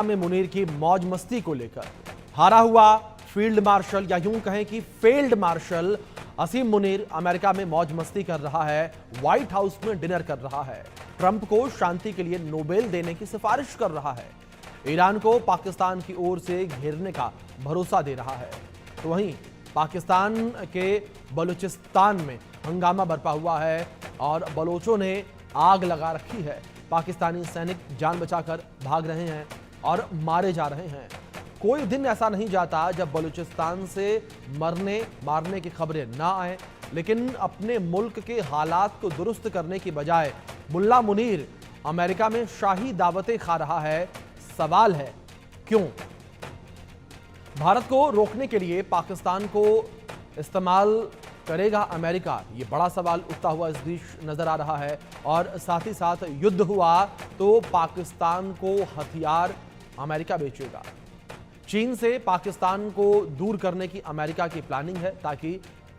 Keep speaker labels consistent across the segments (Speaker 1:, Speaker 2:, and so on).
Speaker 1: में मुनीर की मौज मस्ती को लेकर हारा हुआ फील्ड मार्शल या यूं कहें कि फील्ड मार्शल असीम मुनीर अमेरिका में मौज मस्ती कर रहा है, व्हाइट हाउस में डिनर कर रहा है, ट्रंप को शांति के लिए नोबेल देने की सिफारिश कर रहा है, ईरान को पाकिस्तान की ओर से घेरने का भरोसा दे रहा है। तो वहीं पाकिस्तान के बलूचिस्तान में हंगामा बरपा हुआ है और बलोचों ने आग लगा रखी है। पाकिस्तानी सैनिक जान बचाकर भाग रहे हैं और मारे जा रहे हैं। कोई दिन ऐसा नहीं जाता जब बलूचिस्तान से मरने मारने की खबरें ना आए, लेकिन अपने मुल्क के हालात को दुरुस्त करने की बजाय मुल्ला मुनीर अमेरिका में शाही दावतें खा रहा है। सवाल है क्यों? भारत को रोकने के लिए पाकिस्तान को इस्तेमाल करेगा अमेरिका, ये बड़ा सवाल उठता हुआ इस बीच नजर आ रहा है। और साथ ही साथ युद्ध हुआ तो पाकिस्तान को हथियार अमेरिका बेचेगा। चीन से पाकिस्तान को दूर करने की अमेरिका की प्लानिंग है ताकि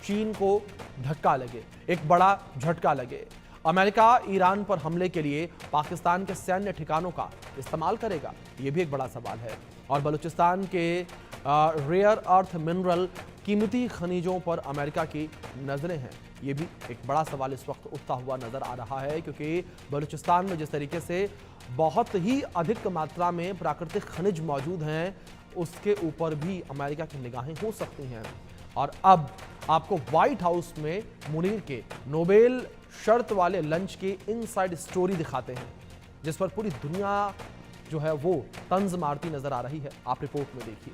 Speaker 1: चीन को धक्का लगे, एक बड़ा झटका लगे। अमेरिका ईरान पर हमले के लिए पाकिस्तान के सैन्य ठिकानों का इस्तेमाल करेगा, यह भी एक बड़ा सवाल है। और बलूचिस्तान के रेयर अर्थ मिनरल कीमती खनिजों पर अमेरिका की नजरें हैं, यह भी एक बड़ा सवाल इस वक्त उठता हुआ नजर आ रहा है, क्योंकि बलूचिस्तान में जिस तरीके से बहुत ही अधिक मात्रा में प्राकृतिक खनिज मौजूद हैं, उसके ऊपर भी अमेरिका की निगाहें हो सकती हैं। और अब आपको व्हाइट हाउस में मुनीर के नोबेल शर्त वाले लंच की इनसाइड स्टोरी दिखाते हैं, जिस पर पूरी दुनिया जो है वो तंज मारती नजर आ रही है। आप रिपोर्ट में देखिए।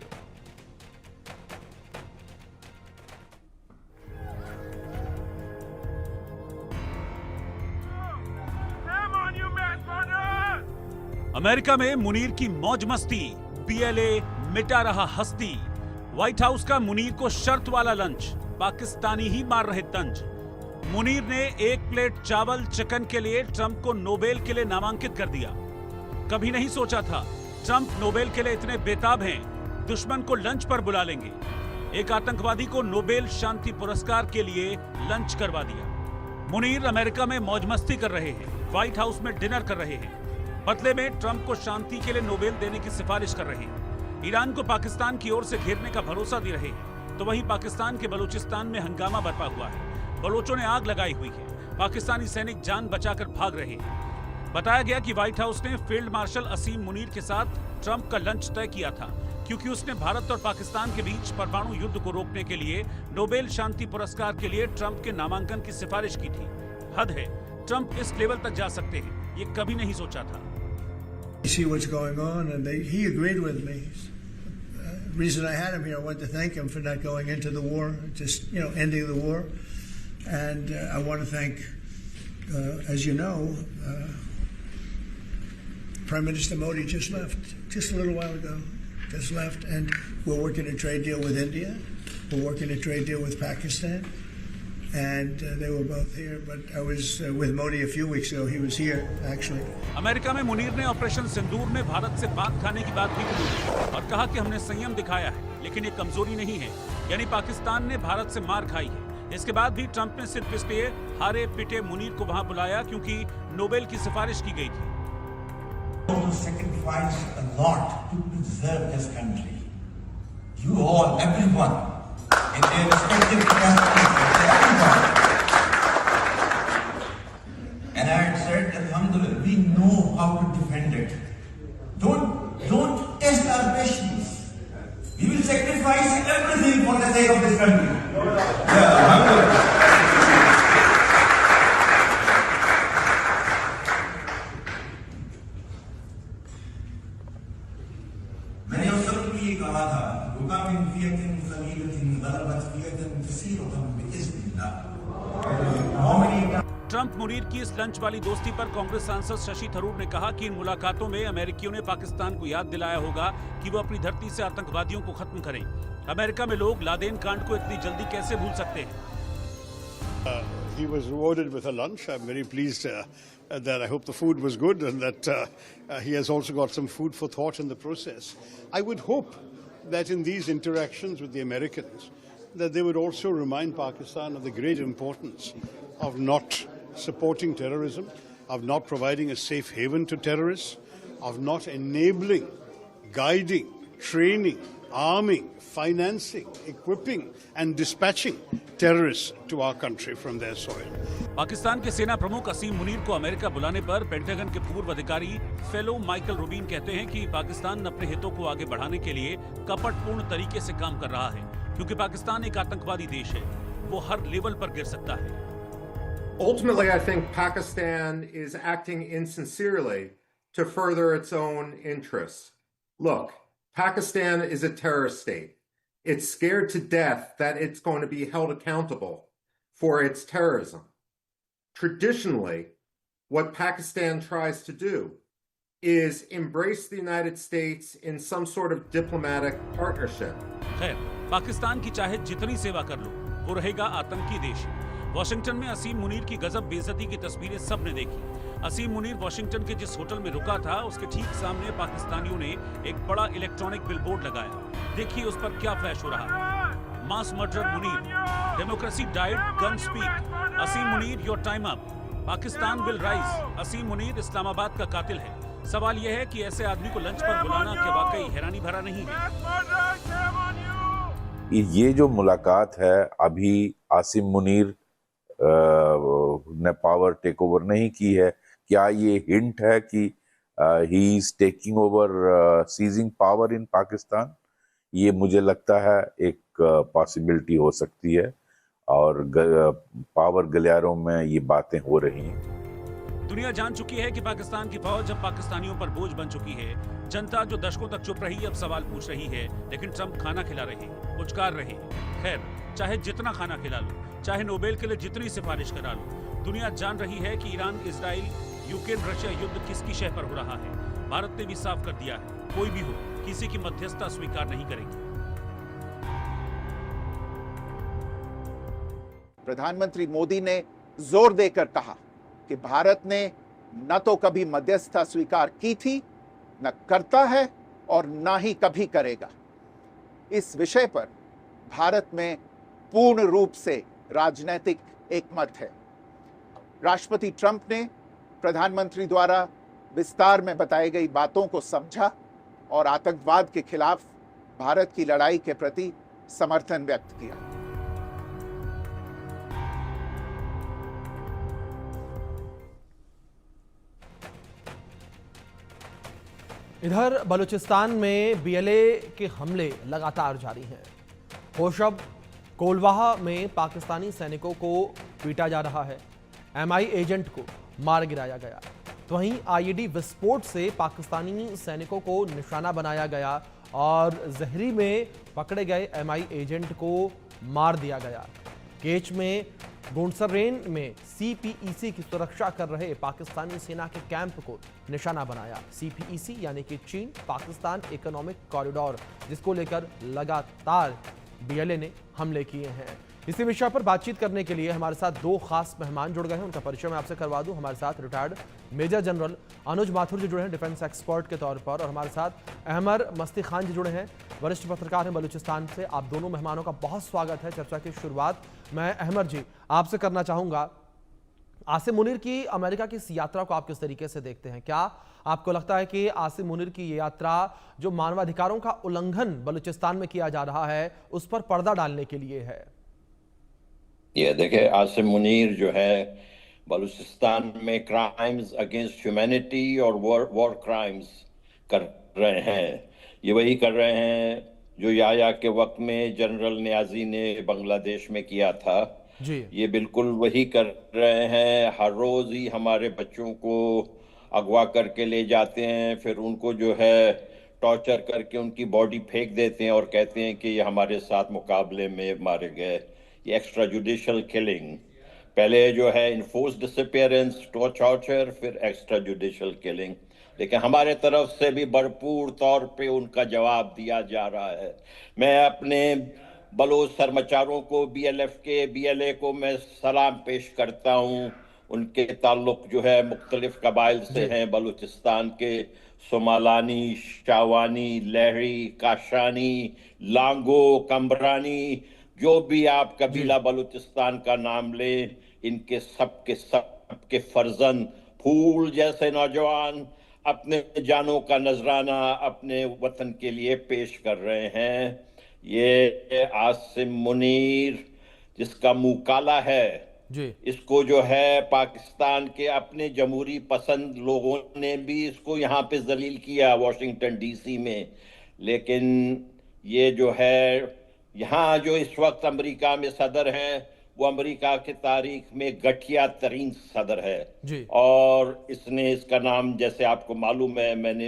Speaker 2: अमेरिका में मुनीर की मौज मस्ती, पीएलए मिटा रहा हस्ती। व्हाइट हाउस का मुनीर को शर्त वाला लंच, पाकिस्तानी ही मार रहे तंज। मुनीर ने एक प्लेट चावल चिकन के लिए ट्रंप को नोबेल के लिए नामांकित कर दिया। कभी नहीं सोचा था ट्रंप नोबेल के लिए इतने बेताब हैं, दुश्मन को लंच पर बुला लेंगे। एक आतंकवादी को नोबेल शांति पुरस्कार के लिए लंच करवा दिया। मुनीर अमेरिका में मौज मस्ती कर रहे हैं, व्हाइट हाउस में डिनर कर रहे हैं, बदले में ट्रंप को शांति के लिए नोबेल देने की सिफारिश कर रहे हैं, ईरान को पाकिस्तान की ओर से घेरने का भरोसा दे रहे हैं। तो वहीं पाकिस्तान के बलूचिस्तान में हंगामा बरपा हुआ है, बलोचों ने आग लगाई हुई है, पाकिस्तानी सैनिक जान बचाकर भाग रहे हैं। बताया गया कि व्हाइट हाउस ने फील्ड मार्शल असीम मुनीर के साथ ट्रंप का लंच तय किया था, क्योंकि उसने भारत और पाकिस्तान के बीच परमाणु युद्ध को रोकने के लिए नोबेल शांति पुरस्कार के लिए ट्रंप के नामांकन की सिफारिश की थी। हद है, ट्रंप इस लेवल तक जा सकते हैं, ये कभी नहीं सोचा था।
Speaker 3: See what's going on, and he agreed with me. Reason I had him here, I wanted to thank him for not going into the war, just ending the war, and I want to thank, as you know, Prime Minister Modi just left, just a little while ago, just left, and we're working a trade deal with India, we're working a trade deal with Pakistan. And they were both here, but I was with Modi a few weeks ago. He was here, actually.
Speaker 2: America में मुनीर ने operation सिंदूर में भारत से बात खाने की बात भी की और कहा कि हमने संयम दिखाया है, लेकिन ये कमजोरी नहीं है। यानी पाकिस्तान ने भारत से मार खाई है। इसके बाद भी ट्रंप ने सिर्फ इसलिए हारे पिटे मुनीर को वहां बुलाया क्योंकि नोबेल की सिफारिश की गई थी।
Speaker 4: Sacrifice a lot to preserve this country. You all, everyone, in their respective capacities. And I had said, Alhamdulillah, we know how to defend it. Don't test our patience. We will sacrifice everything for the sake of this country. Yeah, Alhamdulillah. मैंने उस वक्त भी ये कहा था, रुकामिन फियतिन ज़मीरतिन ग़लबत फियतिन कसीरतन बिइज़्निल्लाह।
Speaker 2: Trump Munir की इस lunch वाली दोस्ती पर कांग्रेस सांसद शशि थरूर ने कहा कि इन मुलाकातों में अमेरिकियों ने पाकिस्तान को याद दिलाया होगा कि वो अपनी धरती से आतंकवादियों को खत्म करें। अमेरिका में लोग लादेन कांड को इतनी जल्दी कैसे भूल सकते हैं?
Speaker 5: He was rewarded with a lunch. I'm very pleased that I hope the food was good and that he has also got some food for thought in the process. I would hope that in these interactions with the Americans, that they would also remind Pakistan of the great importance of not supporting terrorism, of not providing a safe haven to terrorists, of not enabling guiding, training, arming, financing, equipping, and dispatching terrorists to our country from their soil.
Speaker 2: Pakistan के सेना प्रमुख असीम मुनीर को America बुलाने पर pentagon के पूर्व अधिकारी fellow Michael Rubin कहते हैं कि पाकिस्तान अपने हितों को आगे बढ़ाने के लिए कपटपूर्ण तरीके से काम कर रहा है, क्योंकि पाकिस्तान एक आतंकवादी देश है, वो हर लेवल पर गिर सकता है।
Speaker 6: Ultimately, I think Pakistan is acting insincerely to further its own interests. Look, Pakistan is a terrorist state. It's scared to death that it's going to be held accountable for its terrorism. Traditionally, what Pakistan tries to do is embrace the United States in some sort of diplomatic partnership.
Speaker 2: खैर, पाकिस्तान की चाहे जितनी सेवा कर लो, वो रहेगा आतंकी देश। वॉशिंगटन में असीम मुनीर की गजब बेइज्जती की तस्वीरें सबने देखी। असीम मुनीर वॉशिंगटन के जिस होटल में रुका था, उसके ठीक सामने पाकिस्तानियों ने एक बड़ा इलेक्ट्रॉनिक बिलबोर्ड लगाया। देखिए उस पर क्या फ्लैश हो रहा है। Mass murder Munir, democracy died, gun speak. Asim Munir, your time up. Pakistan will rise. Asim Munir Islamabad का कातिल है। सवाल यह है कि ऐसे आदमी को लंच पर बुलाना क्या वाकई हैरानी भरा नहीं है?
Speaker 7: ये जो मुलाकात है, अभी आसिम मुनीर ने पावर टेक ओवर नहीं की है, क्या ये हिंट है कि he is taking over seizing power in Pakistan? ये मुझे लगता है एक पॉसिबिलिटी हो सकती है, और पावर गलियारों में ये बातें हो रही हैं।
Speaker 2: दुनिया जान चुकी है कि पाकिस्तान की फौज अब पाकिस्तानियों पर बोझ बन चुकी है। जनता जो दशकों तक चुप रही अब सवाल पूछ रही है, लेकिन ट्रंप खाना खिला रहे, पुचकार रहे। खैर, चाहे जितना खाना खिला लो, चाहे नोबेल के लिए जितनी सिफारिश करा लो, दुनिया जान रही है कि ईरान, इजराइल, यूक्रेन, रशिया युद्ध किसकी शह पर हो रहा है। भारत ने भी साफ कर दिया है, कोई भी हो, किसी की मध्यस्थता स्वीकार नहीं करेगी।
Speaker 8: प्रधानमंत्री मोदी ने जोर देकर कहा कि भारत ने न तो कभी मध्यस्थता स्वीकार की थी, न करता है और न ही कभी करेगा। इस विषय पर भारत में पूर्ण रूप से राजनीतिक एकमत है। राष्ट्रपति ट्रंप ने प्रधानमंत्री द्वारा विस्तार में बताई गई बातों को समझा और आतंकवाद के खिलाफ भारत की लड़ाई के प्रति समर्थन व्यक्त किया।
Speaker 1: इधर बलूचिस्तान में बीएलए के हमले लगातार जारी हैं। होशब कोलवाहा में पाकिस्तानी सैनिकों को पीटा जा रहा है, एमआई एजेंट को मार गिराया गया। तो वहीं आईईडी विस्फोट से पाकिस्तानी सैनिकों को निशाना बनाया गया और जहरी में पकड़े गए एमआई एजेंट को मार दिया गया। केच में गुंडसरेन में सीपीईसी की सुरक्षा कर रहे पाकिस्तानी सेना के कैंप को निशाना बनाया। सीपीईसी यानी कि चीन पाकिस्तान इकोनॉमिक कॉरिडोर, जिसको लेकर लगातार बीएलए ने हमले किए हैं। इसी विषय पर बातचीत करने के लिए हमारे साथ दो खास मेहमान जुड़ गए हैं, उनका परिचय मैं आपसे करवा दूं। हमारे साथ रिटायर्ड मेजर जनरल अनुज माथुर जी जुड़े हैं डिफेंस एक्सपर्ट के तौर पर, और हमारे साथ अहमर मस्ती खान जी जुड़े हैं, वरिष्ठ पत्रकार हैं बलूचिस्तान से। आप दोनों मेहमानों का बहुत स्वागत है। चर्चा की शुरुआत मैं अहमर जी आपसे करना चाहूंगा। आसिम मुनीर की अमेरिका की इस यात्रा को आप किस तरीके से देखते हैं? क्या आपको लगता है कि आसिम मुनीर की ये यात्रा जो मानवाधिकारों का उल्लंघन बलूचिस्तान में किया जा रहा है उस पर पर्दा डालने के लिए है?
Speaker 9: ये देखिए, आसिम मुनीर जो है बलूचिस्तान में क्राइम्स अगेंस्ट ह्यूमैनिटी और वॉर क्राइम्स कर रहे हैं। ये वही कर रहे हैं जो याया के वक्त में जनरल नियाजी ने बांग्लादेश में किया था
Speaker 1: जी।
Speaker 9: ये बिल्कुल वही कर रहे हैं। हर रोज ही हमारे बच्चों को अगवा करके ले जाते हैं, फिर उनको जो है टॉर्चर करके उनकी बॉडी फेंक देते हैं और कहते हैं कि ये हमारे साथ मुकाबले में मारे गए। ये एक्स्ट्रा जुडिशियल किलिंग, पहले जो है इन्फोर्स डिसअपीयरेंस, टॉर्चर, फिर एक्स्ट्रा जुडिशियल किलिंग। लेकिन हमारे तरफ से भी भरपूर तौर पे उनका जवाब दिया जा रहा है। मैं अपने बलोच सरमचारों को, बीएलए को मैं सलाम पेश करता हूँ। उनके ताल्लुक जो है मुख्तलिफ कबाइल से हैं बलूचिस्तान के, सोमालानी, शावानी, लहरी, काशानी, लांगो, कम्बरानी, जो भी आप कबीला बलूचिस्तान का नाम लें, इनके सबके फर्जंद, फूल जैसे नौजवान अपने जानों का नजराना अपने वतन के लिए पेश कर रहे हैं। ये आसिम मुनीर जिसका मुंह काला है,
Speaker 1: जी
Speaker 9: इसको जो है पाकिस्तान के अपने जमहूरी पसंद लोगों ने भी इसको यहाँ पे जलील किया वॉशिंगटन डीसी में। लेकिन ये जो है यहाँ जो इस वक्त अमेरिका में सदर हैं वो अमेरिका की तारीख में घटिया तरीन सदर है।
Speaker 1: जी
Speaker 9: और इसने इसका नाम जैसे आपको मालूम है, मैंने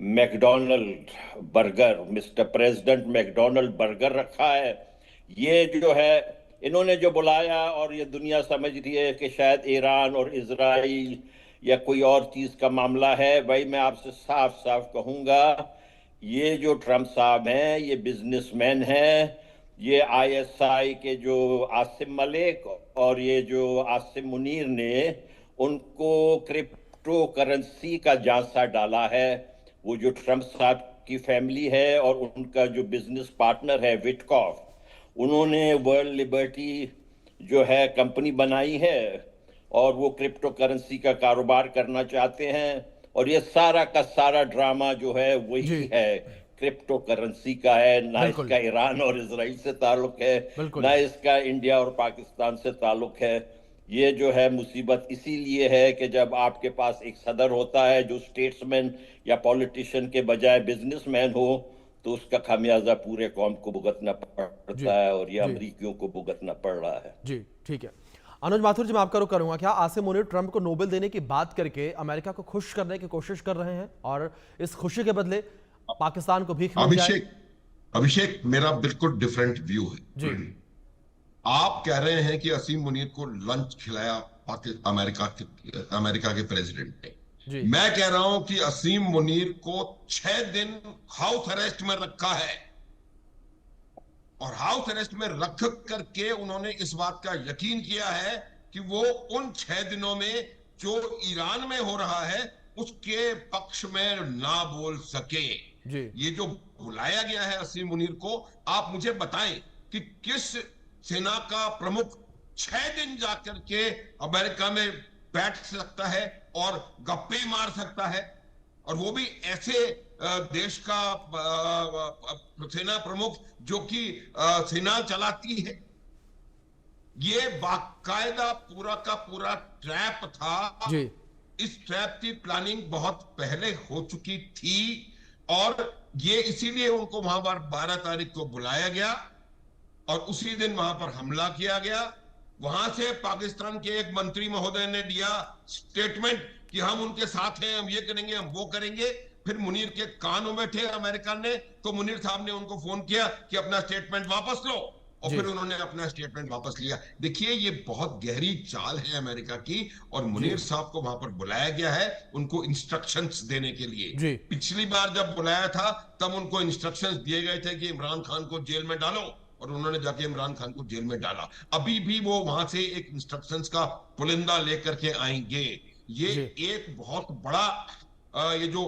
Speaker 9: McDonald burger, mister president McDonald burger रखा है। ये जो है इन्होंने जो बुलाया, और ये दुनिया समझ रही है कि शायद ईरान और इजराइल या कोई और चीज का मामला है। भाई मैं आपसे साफ साफ कहूंगा, ये जो ट्रंप साहब हैं ये बिजनेसमैन हैं। ये आईएसआई के जो आसिम मलिक और ये जो आसिम मुनीर ने उनको क्रिप्टो करेंसी का झांसा डाला है। वो जो ट्रंप साहब की फैमिली है और उनका जो बिजनेस पार्टनर है विटकॉफ, उन्होंने वर्ल्ड लिबर्टी जो है कंपनी बनाई है और वो क्रिप्टो करेंसी का कारोबार करना चाहते हैं। और ये सारा का सारा ड्रामा जो है वही है, क्रिप्टो करेंसी का है। ना इसका ईरान और इजराइल से ताल्लुक है, ना इसका इंडिया और पाकिस्तान से ताल्लुक है। ये जो है मुसीबत इसीलिए है कि जब आपके पास एक सदर होता है जो स्टेट्समैन या पॉलिटिशियन के बजाय बिजनेसमैन हो, तो उसका खामियाजा पूरे कौम को भुगतना पड़ता है, और ये अमरीकियों को भुगतना पड़ रहा है।
Speaker 1: जी ठीक है। अनुज माथुर जी, मैं आपका रुख करूंगा। क्या आसिम मुनीर ट्रंप को नोबेल देने की बात करके अमेरिका को खुश करने की कोशिश कर रहे हैं और इस खुशी के बदले पाकिस्तान को भीख मिल जाए?
Speaker 10: अभिषेक, मेरा बिल्कुल डिफरेंट व्यू है
Speaker 1: जी।
Speaker 10: आप कह रहे हैं कि असीम मुनीर को लंच खिलाया अमेरिका के प्रेसिडेंट ने। मैं कह रहा हूं कि असीम मुनीर को 6 दिन हाउस अरेस्ट में रखा है, और हाउस अरेस्ट में रख करके उन्होंने इस बात का यकीन किया है कि वो उन 6 दिनों में जो ईरान में हो रहा है उसके पक्ष में ना बोल सके। ये जो बुलाया गया है असीम मुनीर को, आप मुझे बताएं कि किस सेना का प्रमुख 6 दिन जाकर के अमेरिका में बैठ सकता है और गप्पे मार सकता है, और वो भी ऐसे देश का सेना प्रमुख जो कि सेना चलाती है। ये बाकायदा पूरा का पूरा ट्रैप था जी। इस ट्रैप की प्लानिंग बहुत पहले हो चुकी थी, और ये इसीलिए उनको वहां पर 12 तारीख को बुलाया गया और उसी दिन वहां पर हमला किया गया। वहां से पाकिस्तान के एक मंत्री महोदय ने दिया स्टेटमेंट कि हम उनके साथ हैं, हम ये करेंगे, हम वो करेंगे। फिर मुनीर के कान में बैठे अमेरिका ने, तो मुनीर साहब ने उनको फोन किया कि अपना स्टेटमेंट वापस लो, और फिर उन्होंने अपना स्टेटमेंट वापस लिया। देखिए ये बहुत गहरी चाल है अमेरिका की, और मुनीर साहब को वहां पर बुलाया गया है उनको इंस्ट्रक्शंस देने के लिए। पिछली बार जब बुलाया था तब उनको इंस्ट्रक्शंस दिए गए थे कि इमरान खान को जेल में डालो, और उन्होंने जाके इमरान खान को जेल में डाला। अभी भी वो वहां से एक इंस्ट्रक्शंस का पुलिंदा लेकर के आएंगे। ये एक बहुत बड़ा ये जो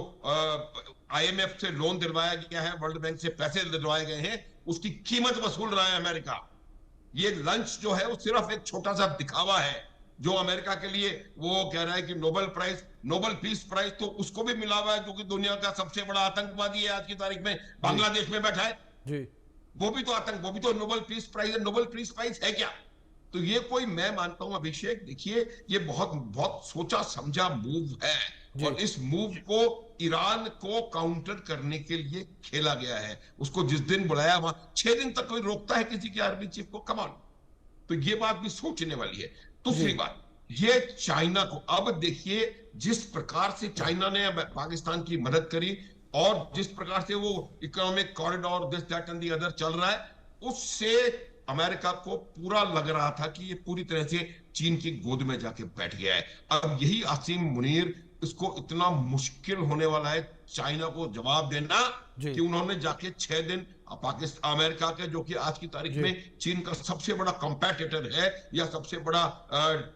Speaker 10: IMF से लोन दिलवाया गया है, वर्ल्ड बैंक से पैसे दिलवाए गए हैं, उसकी कीमत वसूल रहा है अमेरिका। ये लंच जो है वो सिर्फ एक छोटा सा दिखावा है जो अमेरिका के लिए वो कह रहा है कि नोबेल पीस प्राइज तो उसको भी मिला हुआ है, क्योंकि दुनिया का सबसे बड़ा आतंकवादी है आज की तारीख में, बांग्लादेश में बैठा है जी। वो भी तो नोबेल पीस प्राइज है। नोबेल पीस प्राइज है क्या? तो ये कोई, मैं मानता हूं अभिषेक, देखिए ये बहुत सोचा समझा मूव है, और इस मूव को ईरान को काउंटर करने के लिए खेला गया है। उसको जिस दिन बुलाया वहां 6 दिन तक कोई रोकता है किसी के आर्मी चीफ को? कमाल। तो ये बात भी सोचने वाली है। दूसरी बात, ये चाइना को, अब देखिए जिस प्रकार से चाइना ने पाकिस्तान की मदद करी और जिस प्रकार से वो economic corridor this that and the other चल रहा है, उससे अमेरिका को पूरा लग रहा था कि ये पूरी तरह से चीन की गोद में जाके बैठ गया है। अब यही आसिम मुनीर, इसको इतना मुश्किल होने वाला है चाइना को जवाब देना कि उन्होंने जाके 6 दिन पाकिस्तान, अमेरिका के जो कि आज की तारीख में चीन का सबसे बड़ा कंपेटिटर है या सबसे बड़ा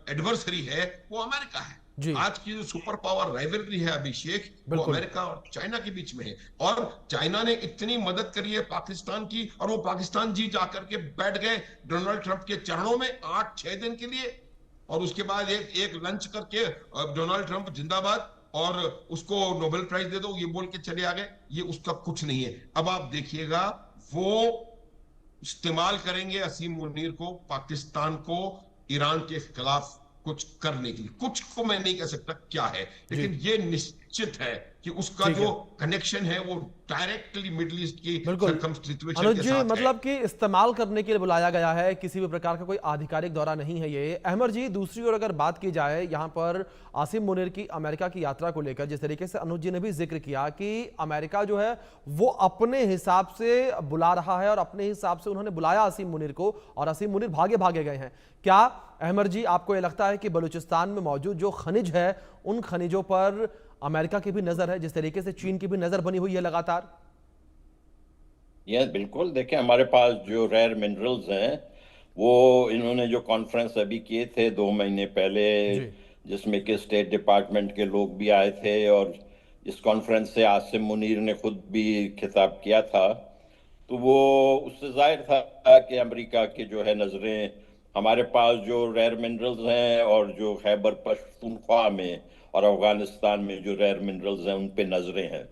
Speaker 10: एडवर्सरी है, वो अमेरिका है। आज की जो सुपर पावर राइवलरी है अभिषेक, वो अमेरिका और चाइना के बीच में है। और चाइना ने इतनी मदद करी है पाकिस्तान की, और वो पाकिस्तान जी जाकर के बैठ गए डोनाल्ड ट्रंप के चरणों में 8-6 दिन के लिए, और उसके बाद एक लंच करके डोनाल्ड ट्रंप जिंदाबाद, और उसको नोबेल प्राइज दे दो, ये बोल के चले आ गए। ये उसका कुछ नहीं है। अब आप देखिएगा वो इस्तेमाल करेंगे असीम मुनीर को, पाकिस्तान को ईरान के खिलाफ कुछ करने के लिए। कुछ को मैं नहीं कह सकता क्या है, लेकिन ये निश्चित है कि उसका जो कनेक्शन है वो डायरेक्टली मिडिल ईस्ट की सिचुएशन
Speaker 1: अनुज
Speaker 10: के
Speaker 1: जी,
Speaker 10: साथ
Speaker 1: मतलब कि इस्तेमाल करने के लिए बुलाया गया है, किसी भी प्रकार का कोई आधिकारिक दौरा नहीं है ये। अहमद जी, दूसरी ओर अगर बात की जाए यहाँ पर आसिम मुनीर की अमेरिका की यात्रा को लेकर, जिस तरीके से अनुज जी ने भी जिक्र किया कि अमेरिका जो है वो अपने हिसाब से बुला रहा है और अपने हिसाब से उन्होंने बुलाया आसिम मुनीर को, और आसिम मुनीर भागे भागे गए हैं। क्या अहमद जी आपको ये लगता है कि बलूचिस्तान में मौजूद जो खनिज है उन खनिजों पर अमेरिका की भी नजर है, जिस तरीके से चीन की भी नजर बनी हुई है लगातार?
Speaker 9: यस, बिल्कुल। देखिए, हमारे पास जो रेयर मिनरल्स हैं वो इन्होंने जो कॉन्फ्रेंस अभी किए थे 2 महीने पहले, जिसमें कि स्टेट डिपार्टमेंट के लोग भी आए थे, और इस कॉन्फ्रेंस से आसिम मुनीर ने खुद भी खिताब किया था, तो वो उससे जाहिर था कि अमेरिका की जो है नजरें हमारे पास जो रेयर मिनरल्स हैं और जो खैबर पख्तूनख्वा में और अफगानिस्तान में जो रेयर मिनरल्स हैं उन पे नजरें हैं।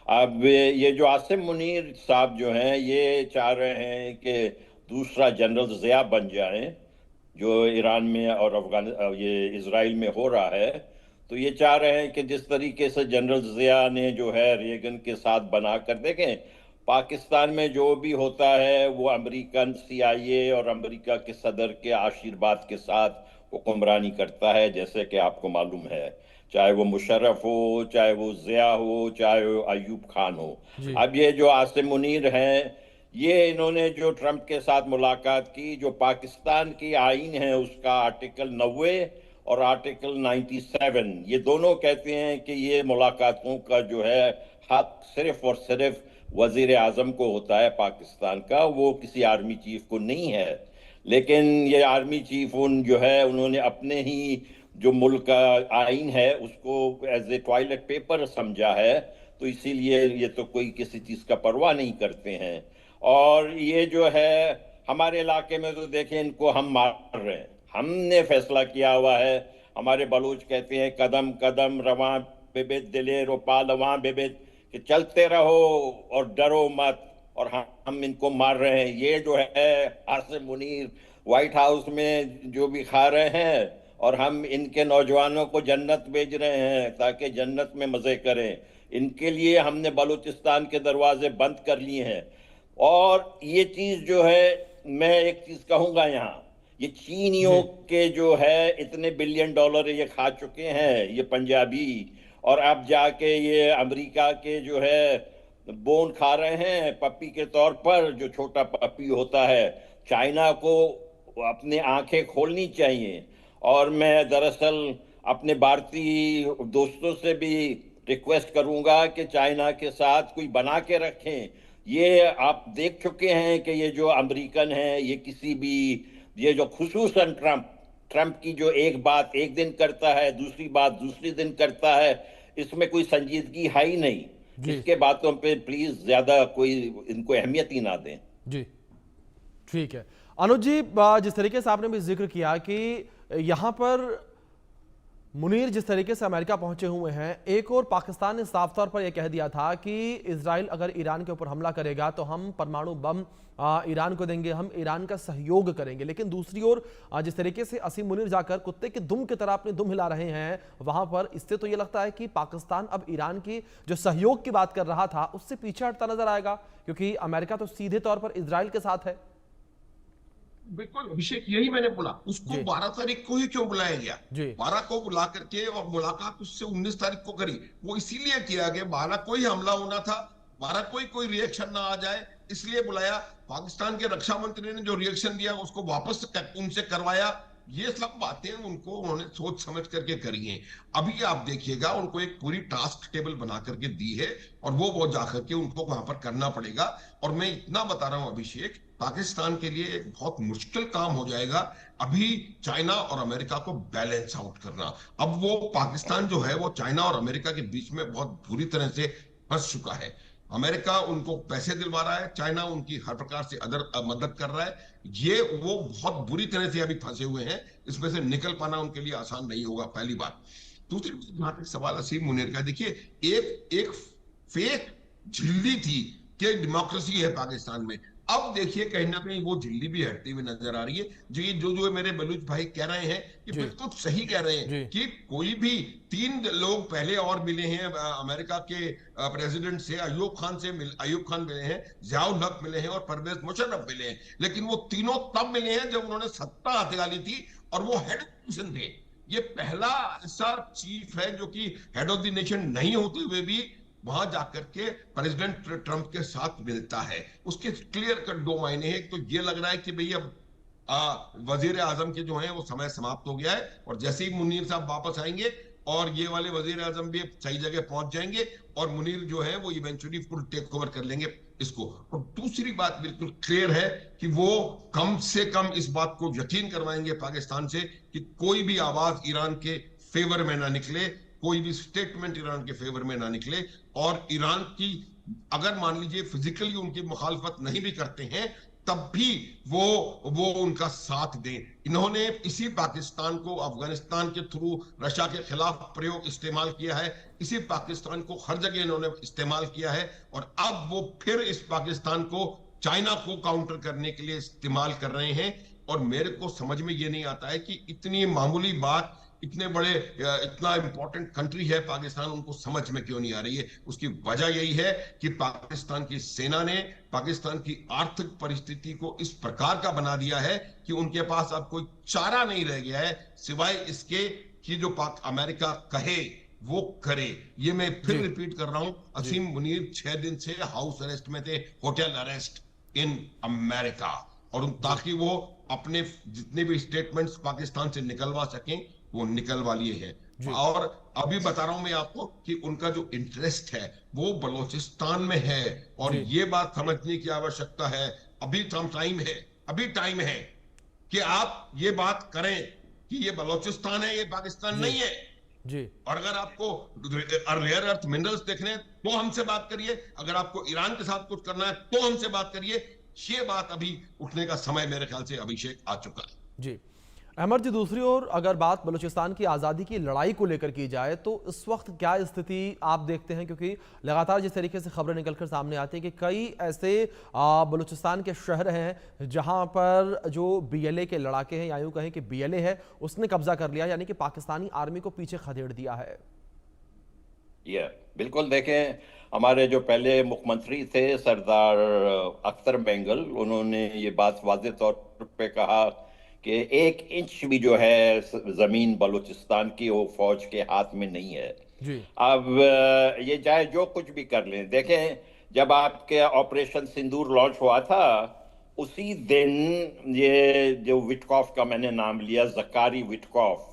Speaker 9: अब ये जो आसिम मुनीर साहब जो हैं ये चाह रहे हैं कि दूसरा जनरल ज़िया बन जाएं, जो ईरान में और ये इजराइल में हो रहा है। तो ये चाह रहे हैं कि जिस तरीके से जनरल ज़िया ने जो है रेगन के साथ बना कर, देखें पाकिस्तान में जो भी होता है वो अमेरिकन CIA और अमेरिका के सदर के आशीर्वाद के साथ हुक्मरानी करता है, जैसे कि आपको मालूम है, चाहे वो मुशर्रफ हो, चाहे वो ज़िया हो, चाहे वो अयूब खान हो। अब ये जो आसिम मुनीर हैं, ये इन्होंने जो ट्रंप के साथ मुलाकात की, जो पाकिस्तान की आईन है उसका आर्टिकल 90 और आर्टिकल 97, ये दोनों कहते हैं कि ये मुलाकातों का जो है हक सिर्फ और सिर्फ वजीर आजम को होता है पाकिस्तान का, वो किसी आर्मी चीफ को नहीं है। लेकिन ये आर्मी चीफ जो है उन्होंने अपने ही जो मुल्क का आइन है उसको एज ए टॉयलेट पेपर समझा है, तो इसीलिए ये तो कोई किसी चीज़ का परवाह नहीं करते हैं। और ये जो है हमारे इलाके में तो देखें इनको हम मार रहे हैं, हमने फैसला किया हुआ है। हमारे बलूच कहते हैं कदम कदम रवां बेबेद दिले रोपा लवां बेबेद, कि चलते रहो और डरो मत, और हम इनको मार रहे हैं। ये जो है आसिम मुनीर व्हाइट हाउस में जो भी खा रहे हैं, और हम इनके नौजवानों को जन्नत भेज रहे हैं ताकि जन्नत में मजे करें। इनके लिए हमने बलूचिस्तान के दरवाजे बंद कर लिए हैं। और ये चीज़ जो है, मैं एक चीज़ कहूँगा यहाँ, ये चीनियों के जो है इतने $बिलियन ये खा चुके हैं ये पंजाबी, और अब जाके ये अमेरिका के जो है बोन खा रहे हैं पप्पी के तौर पर, जो छोटा पप्पी होता है। चाइना को अपने आंखें खोलनी चाहिए, और मैं दरअसल अपने भारतीय दोस्तों से भी रिक्वेस्ट करूंगा कि चाइना के साथ कोई बना के रखें। ये आप देख चुके हैं कि ये जो अमेरिकन हैं, ये किसी भी, ये जो खुसूसन ट्रंप की जो एक बात एक दिन करता है, दूसरी बात दूसरी दिन करता है, इसमें कोई संजीदगी है ही नहीं। इसके बातों पे प्लीज ज्यादा कोई इनको अहमियत ही ना दें।
Speaker 1: जी ठीक है। अनुज जी, जिस तरीके से आपने भी जिक्र किया कि यहां पर मुनीर जिस तरीके से अमेरिका पहुंचे हुए हैं, एक और पाकिस्तान ने साफ तौर पर यह कह दिया था कि इजराइल अगर ईरान के ऊपर हमला करेगा तो हम परमाणु बम ईरान को देंगे, हम ईरान का सहयोग करेंगे। लेकिन दूसरी ओर जिस तरीके से असीम मुनीर जाकर कुत्ते के दुम की तरह अपने दुम हिला रहे हैं वहां पर, इससे तो यह लगता है कि पाकिस्तान अब ईरान की जो सहयोग की बात कर रहा था उससे पीछे हटता नजर आएगा, क्योंकि अमेरिका तो सीधे तौर पर इजराइल के साथ है।
Speaker 10: बिल्कुल अभिषेक, यही मैंने बोला। उसको 12 तारीख को ही क्यों बुलाया गया? 12 को बुला करके और मुलाकात उससे 19 तारीख को करी। वो इसीलिए किया गया 12 को ही हमला होना था, 12 को ही कोई रिएक्शन ना आ जाए, इसलिए बुलाया। पाकिस्तान के रक्षा मंत्री ने जो रिएक्शन दिया उसको वापस उनसे करवाया। ये सब बातें उन्होंने सोच समझ करके करी हैं। अभी आप देखिएगा उनको एक पूरी टास्क टेबल बना करके दी है, और वो जाकर के उनको वहां पर करना पड़ेगा। और मैं इतना बता रहा हूं अभिषेक, पाकिस्तान के लिए एक बहुत मुश्किल काम हो जाएगा अभी चाइना और अमेरिका को बैलेंस आउट करना। अब वो पाकिस्तान जो है वो चाइना और अमेरिका के बीच में बहुत बुरी तरह से फंस चुका है। अमेरिका उनको पैसे दिलवा रहा है, चाइना उनकी हर प्रकार से मदद कर रहा है। ये वो बहुत बुरी तरह से अभी फंसे हुए हैं, इसमें से निकल पाना उनके लिए आसान नहीं होगा, पहली बात। दूसरी जहां तक सवाल असीम मुनीर का, देखिए एक फेक झिल्ली थी कि डेमोक्रेसी है पाकिस्तान में। अब देखिए कहीं ना कहीं वो झिल्ली भी हटती हुई नजर आ रही है। जो मेरे बलूच भाई कह रहे हैं कि बिल्कुल सही कह रहे हैं कि कोई भी 3 लोग पहले और मिले हैं अमेरिका के प्रेसिडेंट से, अयूब खान मिले हैं, जियाउल हक मिले हैं और परवेज मुशर्रफ मिले हैं, लेकिन वो तीनों तब मिले हैं जब उन्होंने सत्ता हथियाली थी और वो हेड ऑफ नेशन थे। ये पहला ऐसा चीफ है जो कि हेड ऑफ द नेशन नहीं होते हुए भी वहां जाकर के प्रेसिडेंट ट्रंप के साथ मिलता है। उसके क्लियर कट 2 मायने हैं। तो ये लग रहा है कि भैया वजीर आजम के जो है वो समय समाप्त हो गया है, और जैसे ही मुनीर साहब वापस आएंगे और ये वाले वजीर आजम भी सही जगह पहुंच जाएंगे और मुनीर जो है वो इवेंचुअली फुल टेक ओवर कर लेंगे इसको। और दूसरी बात बिल्कुल क्लियर है कि वो कम से कम इस बात को यकीन करवाएंगे पाकिस्तान से कि कोई भी आवाज ईरान के फेवर में ना निकले, कोई भी स्टेटमेंट ईरान के फेवर में ना निकले, और ईरान की अगर मान लीजिए फिजिकली उनकी मुखालफत नहीं भी करते हैं तब भी वो उनका साथ दें। इन्होंने इसी पाकिस्तान को अफगानिस्तान के थ्रू रशिया के खिलाफ प्रयोग इस्तेमाल किया है, इसी पाकिस्तान को हर जगह इन्होंने इस्तेमाल किया है, और अब वो फिर इस पाकिस्तान को चाइना को काउंटर करने के लिए इस्तेमाल कर रहे हैं। और मेरे को समझ में ये नहीं आता है कि इतनी मामूली बात इतना इंपॉर्टेंट कंट्री है पाकिस्तान, उनको समझ में क्यों नहीं आ रही है। उसकी वजह यही है कि पाकिस्तान की सेना ने पाकिस्तान की आर्थिक परिस्थिति को इस प्रकार का बना दिया है कि उनके पास अब कोई चारा नहीं रह गया है सिवाय इसके कि जो अमेरिका कहे वो करे। ये मैं फिर रिपीट कर रहा हूं, असीम मुनीर 6 दिन से हाउस अरेस्ट में थे, होटल अरेस्ट इन अमेरिका, और ताकि वो अपने जितने भी स्टेटमेंट्स पाकिस्तान से निकलवा सकें वो निकलवा लिए हैं। और अभी बता रहा हूं मैं आपको कि उनका जो इंटरेस्ट है वो बलोचिस्तान में है, और ये बात समझने की आवश्यकता है। अभी टाइम है कि आप ये बात करें कि ये बलोचिस्तान है, ये पाकिस्तान नहीं है जी। और अगर आपको रेयर अर्थ मिनरल्स देखने हैं तो हमसे बात करिए, अगर आपको ईरान के साथ कुछ करना है तो हमसे बात करिए। ये बात अभी उठने का समय मेरे ख्याल से अभिषेक आ चुका है
Speaker 1: जी। अहमद जी, दूसरी ओर अगर बात बलूचिस्तान की आज़ादी की लड़ाई को लेकर की जाए तो इस वक्त क्या स्थिति आप देखते हैं, क्योंकि लगातार जिस तरीके से खबरें निकलकर सामने आती हैं कि कई ऐसे बलूचिस्तान के शहर हैं जहां पर जो बीएलए के लड़ाके हैं, या यूं कहें कि बीएलए है, उसने कब्जा कर लिया, यानी कि पाकिस्तानी आर्मी को पीछे खदेड़ दिया है।
Speaker 9: बिल्कुल, देखें हमारे जो पहले मुख्यमंत्री थे सरदार अख्तर बेंगल, उन्होंने ये बात वाज़ेह तौर पे कहा कि 1 इंच भी जो है जमीन बलूचिस्तान की वो फौज के हाथ में नहीं है जी। अब ये चाहे जो कुछ भी कर लें, देखें जब आपके ऑपरेशन सिंदूर लॉन्च हुआ था उसी दिन ये जो विटकॉफ का मैंने नाम लिया, ज़कारी विटकॉफ,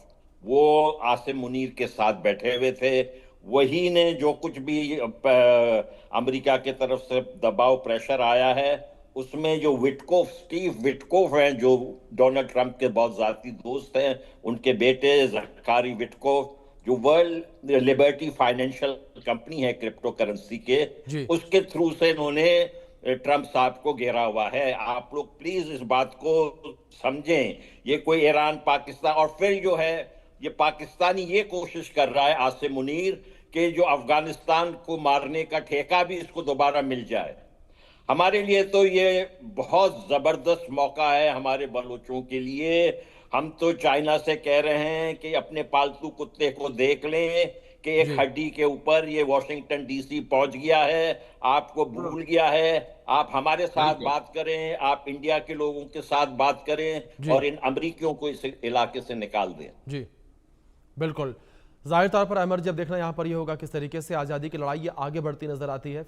Speaker 9: वो आसिम मुनीर के साथ बैठे हुए थे। वही ने जो कुछ भी अमेरिका के तरफ से दबाव प्रेशर आया है उसमें जो स्टीव विटकोफ हैं, जो डोनाल्ड ट्रंप के बहुत ज़ाती दोस्त हैं, उनके बेटे ज़कारी विटकोफ, जो वर्ल्ड लिबर्टी फाइनेंशियल कंपनी है क्रिप्टो करेंसी के, उसके थ्रू से इन्होंने ट्रंप साहब को घेरा हुआ है। आप लोग प्लीज इस बात को समझें, ये कोई ईरान पाकिस्तान, और फिर जो है ये पाकिस्तानी ये कोशिश कर रहा है आसिम मुनीर के जो अफगानिस्तान को मारने का ठेका भी इसको दोबारा मिल जाए। हमारे लिए तो ये बहुत जबरदस्त मौका है हमारे बलोचों के लिए। हम तो चाइना से कह रहे हैं कि अपने पालतू कुत्ते को देख लें कि एक हड्डी के ऊपर ये वॉशिंगटन डीसी पहुंच गया है, आपको भूल गया है। आप हमारे साथ बात करें, आप इंडिया के लोगों के साथ बात करें और इन अमरीकियों को इस इलाके से निकाल दें।
Speaker 1: जी बिल्कुल, जाहिर तौर पर अमर, जब देखना यहाँ पर ये होगा किस तरीके से आज़ादी की लड़ाई ये आगे बढ़ती नजर आती है।